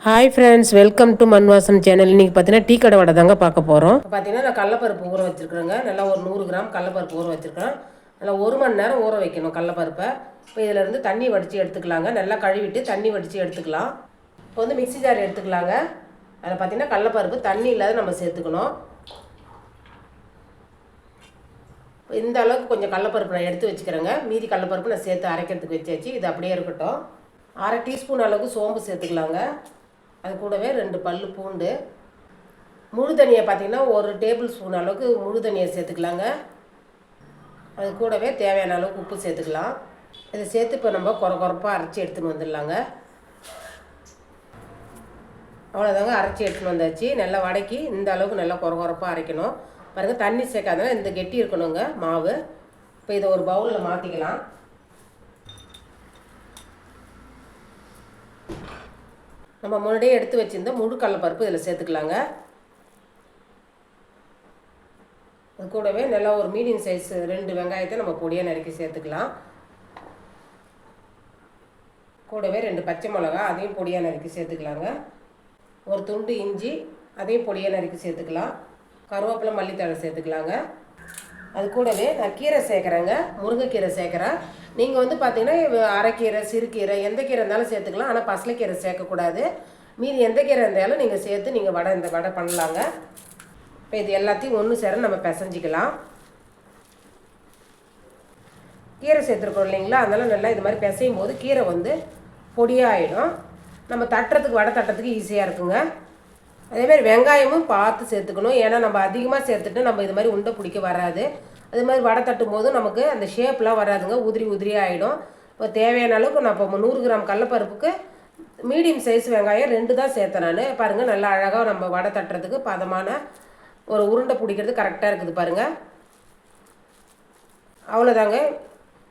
Hi friends, welcome to மண்வாசம் channel. இன்றைக்கி பார்த்தீங்கன்னா tea கடை வடை தாங்க பார்க்க போகிறோம். பார்த்தீங்கன்னா நான் கடலப்பருப்பு ஊற வச்சுருக்குறேங்க. நல்லா ஒரு 100 கிராம் கடலப்பருப்பு ஊற வச்சுருக்கேன். நல்லா 1 மணி நேரம் ஊற வைக்கணும் கடலப்பருப்பை. இப்போ இதிலேருந்து தண்ணி வடித்து எடுத்துக்கலாங்க. நல்லா கழுவிட்டு தண்ணி வடித்து எடுத்துக்கலாம். இப்போ வந்து மிக்ஸி ஜார் எடுத்துக்கலாங்க. அதில் பார்த்தீங்கன்னா கடலப்பருப்பு தண்ணி இல்லாத நம்ம சேர்த்துக்கணும். இந்த அளவுக்கு கொஞ்சம் கடலப்பருப்பு நான் எடுத்து வச்சுக்கிறேங்க. மீதி கடலப்பருப்பு நான் சேர்த்து அரைக்கிறதுக்கு வச்சாச்சு. இது அப்படியே இருக்கட்டும். 1/2 டீஸ்பூன் அளவுக்கு சோம்பு சேர்த்துக்கலாங்க. அது கூடவே 2 பல்லு பூண்டு, முழு தனியை பார்த்திங்கன்னா 1 டேபிள் ஸ்பூன் அளவுக்கு முழு தனியை சேர்த்துக்கலாங்க. அது கூடவே தேவையான அளவுக்கு உப்பு சேர்த்துக்கலாம். இதை சேர்த்து இப்போ நம்ம கொரப்பாக அரைச்சி எடுத்துன்னு வந்துடலாங்க. அவ்வளோதாங்க, அரைச்சி எடுத்துன்னு வந்தாச்சு. நல்லா வடக்கி இந்த அளவுக்கு நல்லா கொரப்பாக அரைக்கணும். பாருங்கள், தண்ணி சேர்க்காதனால இந்த கெட்டி இருக்கணுங்க மாவு. இப்போ இதை ஒரு பவுலில் மாற்றிக்கலாம். நம்ம முன்னாடியே எடுத்து வச்சுருந்த முழு கடலப்பருப்பு இதில் சேர்த்துக்கலாங்க. அது கூடவே நல்லா ஒரு மீடியம் சைஸ் 2 வெங்காயத்தை நம்ம பொடியாக நறுக்கி சேர்த்துக்கலாம். கூடவே 2 பச்சை மிளகா, அதையும் பொடியாக நறுக்கி சேர்த்துக்கலாங்க. ஒரு துண்டு இஞ்சி, அதையும் பொடியாக நறுக்கி சேர்த்துக்கலாம். கருவேப்பிலை, மல்லித்தழை சேர்த்துக்கலாங்க. அது கூடவே நான் கீரை சேர்க்குறேங்க, முருங்கைக்கீரை சேர்க்குறேன். நீங்கள் வந்து பார்த்தீங்கன்னா அரைக்கீரை, சிறுகீரை எந்த கீரை இருந்தாலும் சேர்த்துக்கலாம். ஆனால் பசலைக்கீரை சேர்க்கக்கூடாது. மீதி எந்த கீரை இருந்தாலும் நீங்கள் சேர்த்து நீங்கள் இந்த வடை பண்ணலாங்க. இப்போ இது எல்லாத்தையும் ஒன்று சேர நம்ம பிசைஞ்சிக்கலாம். கீரை சேர்த்துருக்கோம் இல்லைங்களா, அதனால் நல்லா இது மாதிரி பிசையும் போது கீரை வந்து பொடியாகிடும். நம்ம தட்டுறதுக்கு வடை தட்டுறதுக்கு ஈஸியாக இருக்குங்க. அதேமாதிரி வெங்காயமும் பார்த்து சேர்த்துக்கணும். ஏன்னா நம்ம அதிகமாக சேர்த்துட்டு நம்ம இது மாதிரி உண்டை பிடிக்க வராது. அது மாதிரி வடை தட்டும் போதும் நமக்கு அந்த ஷேப்லாம் வராதுங்க, உதிரியாக ஆகிடும். இப்போ தேவையான அளவுக்கு நான் இப்போ 100 கிராம் கடலப்பருப்புக்கு மீடியம் சைஸ் வெங்காயம் 2 தான் சேர்த்தேன் நான். பாருங்கள், நல்லா அழகாக நம்ம வடை தட்டுறதுக்கு பதமான ஒரு உருண்டை பிடிக்கிறது கரெக்டாக இருக்குது பாருங்கள். அவ்வளோதாங்க,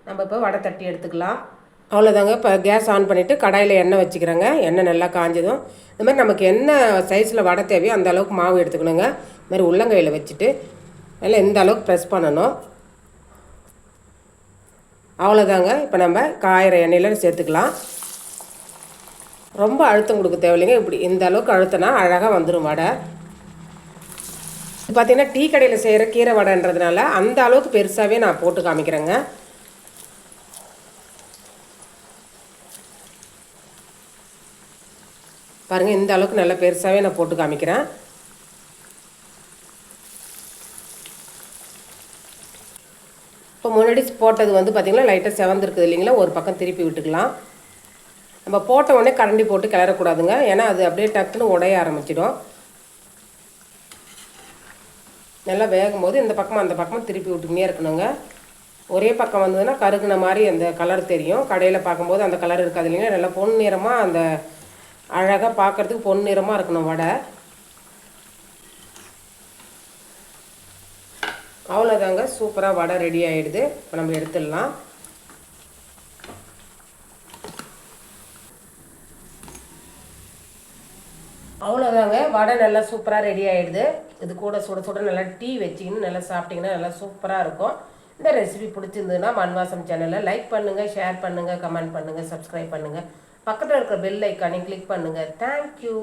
நம்ம இப்போ வடை தட்டி எடுத்துக்கலாம். அவ்வளோதாங்க, இப்போ கேஸ் ஆன் பண்ணிவிட்டு கடாயில் எண்ணெய் வச்சுக்கிறேங்க. எண்ணெய் நல்லா காஞ்சதும் இந்த மாதிரி நமக்கு என்ன சைஸில் வடை தேவையோ அந்த அளவுக்கு மாவு எடுத்துக்கணுங்க. இது மாதிரி உள்ளங்கையில் வச்சுட்டு நல்லா இந்த அளவுக்கு ப்ரெஸ் பண்ணணும். அவ்வளோதாங்க, இப்போ நம்ம காயிற எண்ணெயில் சேர்த்துக்கலாம். ரொம்ப அழுத்தம் கொடுக்க தேவையில்லைங்க. இப்படி இந்த அளவுக்கு அழுத்தினா அழகாக வந்துடும் வடை. இது பார்த்திங்கன்னா டீ கடையில் செய்கிற கீரை வடைன்றதுனால அந்த அளவுக்கு பெருசாகவே நான் போட்டு காமிக்கிறேங்க. பாருங்கள், இந்த அளவுக்கு நல்லா பெருசாகவே நான் போட்டு காமிக்கிறேன். இப்போ முன்னாடி போட்டது வந்து பார்த்திங்கன்னா லைட்டாக செவந்திருக்குது இல்லைங்களா, ஒரு பக்கம் திருப்பி விட்டுக்கலாம். நம்ம போட்ட உடனே கரண்டி போட்டு கிளறக்கூடாதுங்க, ஏன்னா அது அப்படியே டக்குன்னு உடைய ஆரம்பிச்சிடும். நல்லா வேகும் போது இந்த பக்கமாக அந்த பக்கமாக திருப்பி விட்டுக்கினே இருக்கணுங்க. ஒரே பக்கம் வந்ததுன்னா கருகுன மாதிரி அந்த கலர் தெரியும். கடையில் பார்க்கும்போது அந்த கலர் இருக்காது இல்லைங்களா, நல்லா பொன் நிறமாக அந்த அழகாக பார்க்குறதுக்கு பொன் நிறமாக இருக்கணும் வடை. அவ்வளோதாங்க, சூப்பராக வடை ரெடி ஆகிடுது. இப்போ நம்ம எடுத்துடலாம். அவ்வளோதாங்க, வடை நல்லா சூப்பராக ரெடி ஆகிடுது. இது கூட சுட சுட நல்லா டீ வச்சிக்கின்னு நல்லா சாப்பிட்டிங்கன்னா நல்லா சூப்பராக இருக்கும். இந்த ரெசிபி பிடிச்சிருந்ததுன்னா மண்வாசம் சேனலை லைக் பண்ணுங்கள், ஷேர் பண்ணுங்கள், கமெண்ட் பண்ணுங்கள், சப்ஸ்கிரைப் பண்ணுங்கள். பக்கத்தில் இருக்கிற பெல் ஐக்கானையும் கிளிக் பண்ணுங்கள். தேங்க்யூ.